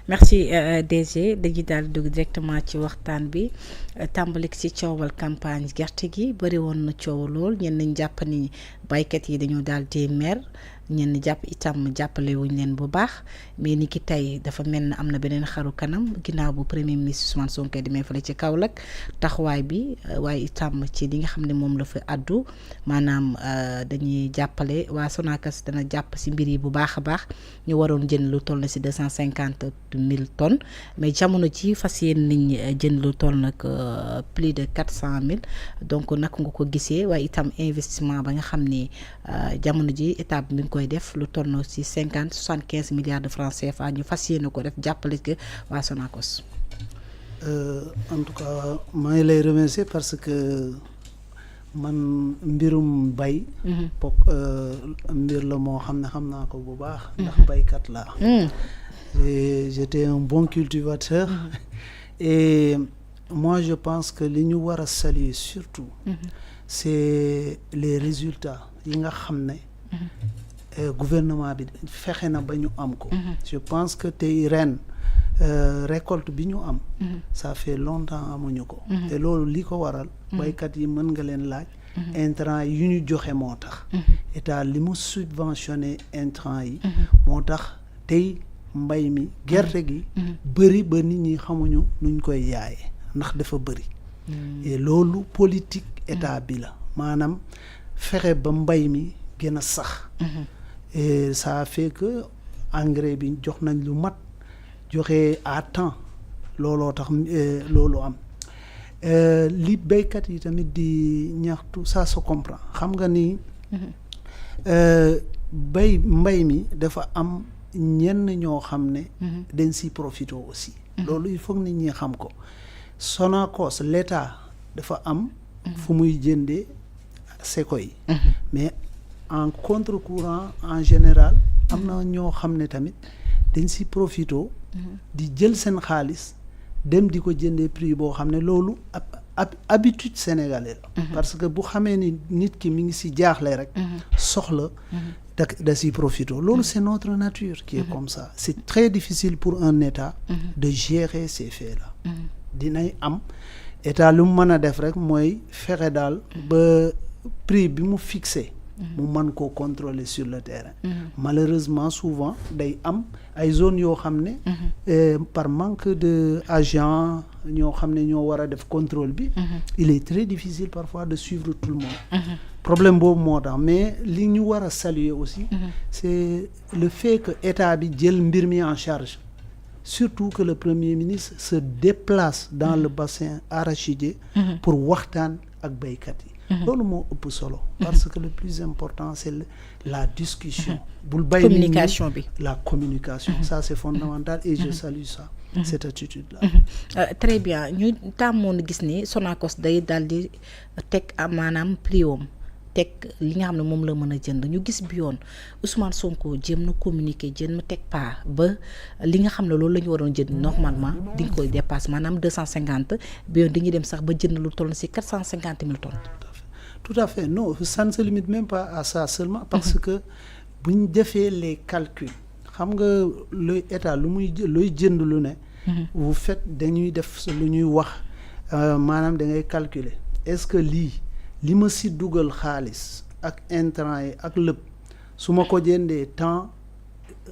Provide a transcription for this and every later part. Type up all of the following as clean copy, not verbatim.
merci DG dañuy daal dugg directement ci waxtaan bi tàmbali ci coowal campagne gerte gi bëri woon na coow lool ñenn ñi jàpp ni baykat yi dañoo daal di mer ñenn jàpp itam jàppale wuñ leen bu baax mais ni ki tey dafa mel ne am na beneen xaru kanam ginnaaw bu premier ministre Ousmane Sonko demee fële ci Kaolack taxawaay bi waaye itam ci li nga xam ne moom la fa addu maanaam dañuy jàppale waa Sonacos dana jàpp si mbir yi bu baax a baax ñu waroon jënd lu toll na si 250 000 tonnes mais jamono ci fas yéen nañ jënd lu toll nag plus de 400 000 donc naka nga ko gisee waaye itam investissement ba nga xam ni jamono ji état bi mi ngi koy def lu toll na si 75 milliards de francs CFA ñu fas yéene ko def jàppale ko waa Sonacos. En tout cas maa ngi lay remercier parce que man mbirum bay. mbir la moo xam ne xam naa ko bu baax. ndax baykat laa. J'étais un bon cultivateur. Et moi je pense que li ñu war a saluer surtout. C'est les résultats yi nga xam ne. Gouvernement bi fexe na ba ñu am ko. Je pense que tey ren récolte bi ñu am. ça fait longtemps amuñu ko. te loolu li ko waral. baykat yi mën nga leen laaj. intrant yu ñu joxe moo tax. état li mu subventionné intrant yi. moo tax tey mbay mi gerte gi. bëri ba nit ñi xamuñu nuñ koy yaayee ndax dafa bëri. et loolu politique état bi la maanaam fexe ba mbay mi gën a sax. et ça fait que engrais bi jox nañ lu mat joxe à temps looloo tax loolu am li béykat yi tamit di ñaxtu ça se comprend xam nga ni mbay mi dafa am ñenn ñoo xam ne dañ si profité aussi loolu il faut nit ñi xam ko Sonacos l'État dafa am fu muy jëndee seko yi mais en contre-courant en général am na ñoo xam ne tamit dañ si profito di jël seen xaalis dem di ko jëndee prix boo xam ne loolu habitude sénégalais la parce que bu xamee ni nit ki mi ngi si jaaxle rek soxla da si profito loolu c'est notre nature qui est comme ça c'est très difficile pour un État de gérer ces faits-là dinay am État lu mu mën a def rek mooy fexe daal ba prix bi mu fixé mu mën koo contrôler sur le terrain malheureusement souvent day am ay zones yoo xam ne par manque de agents ñoo xam ne ñoo war a def contrôle bi il est très difficile parfois de suivre tout le monde problème boobu moo tax mais li ñu war a saluer aussi c'est le fait que état bi jël mbir mi en charge surtout que le premier ministre se déplace dans le bassin arachidier pour waxtaan ak béykat yi loolu moo ëpp solo parce que le plus important c'est la discussion bul bay communication bi la communication ça c'est fondamental et je salue ça cette attitude là très bien ñu tàmmoon gis ni Sonacos day daal di teg maanaam prix wam teg li nga xam ne moom la mën a jënd ñu gis bi yoon Ousmane Sonko jéem na communiquer jéem na teg pas ba li nga xam ne loolu la ñu waroon jënd normalement di nga koy dépasse maanaam 250 bi yoon dañuy dem sax ba jënd lu toll ci 450 000 tonnes. Tout à fait non ça ne se limite même pas à ça seulement parce que bu ñu defee les calculs xam nga luy état lu muy luy jënd lu ne. vous faites dañuy def lu ñuy wax maanaam da ngay calculer est-ce que li ma si dugal xaalis ak intrant yi ak lépp su ma ko jëndee temps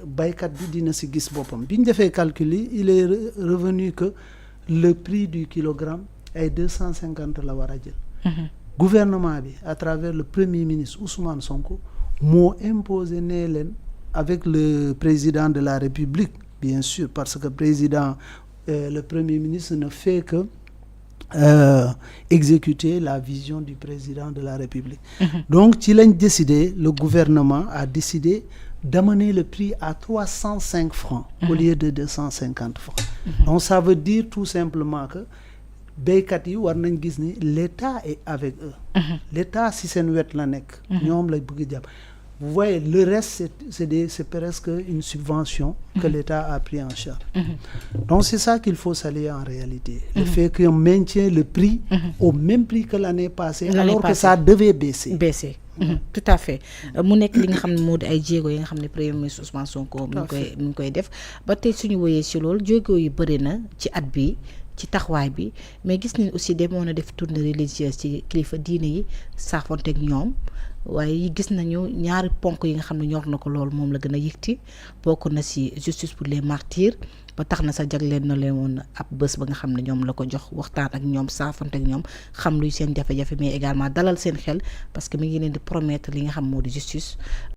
baykat bi dina si gis boppam bi ñu defee calcul yi il est revenu que le prix du kilogramme ay 250 la war a jël. Gouvernement bi à travers le premier ministre Ousmane Sonko moo imposé ne leen avec le président de la République bien sûr parce que le premier ministre ne fait que exécuter la vision du président de la République. Donc ci lañ décidé le gouvernement a décidé d'amener le prix à 305 francs au lieu de 250 francs. Donc ça veut dire tout simplement que béykat yi war nañ gis ni l'État est avec eux. L'État si seen wet la nekk. ñoom la bëgg jàpp. Vous voyez le reste c'est presque une subvention que l'État a pris en charge. Donc c'est ça qu'il faut saluer en réalité. Le fait qu'on maintient le prix au même prix que l'année passée alors que ça devait baisser. tout à fait mu nekk li nga xam ne moo di ay jéego yi nga xam ne premier ministre Ousmane Sonko mi ngi koy def ba tey suñu woyee ci loolu jéego yu bëri na ci at bi ci taxawaay bi mais gis nañ aussi demoon na def tournée religieuse ci kilifa diine yi saafonteeg ñoom waaye gis nañu ñaari ponk yi nga xam ne ñor na ko loolu moom la gën a yëkkati bokk na ci justice pour les martyrs ba tax na sa jagleen na leen woon ab bés ba nga xam ne ñoom la ko jox waxtaan ak ñoom saafonte ak ñoom xam luy seen jafe-jafe mais également dalal seen xel parce que mi ngi leen di promettre li nga xam moo di justice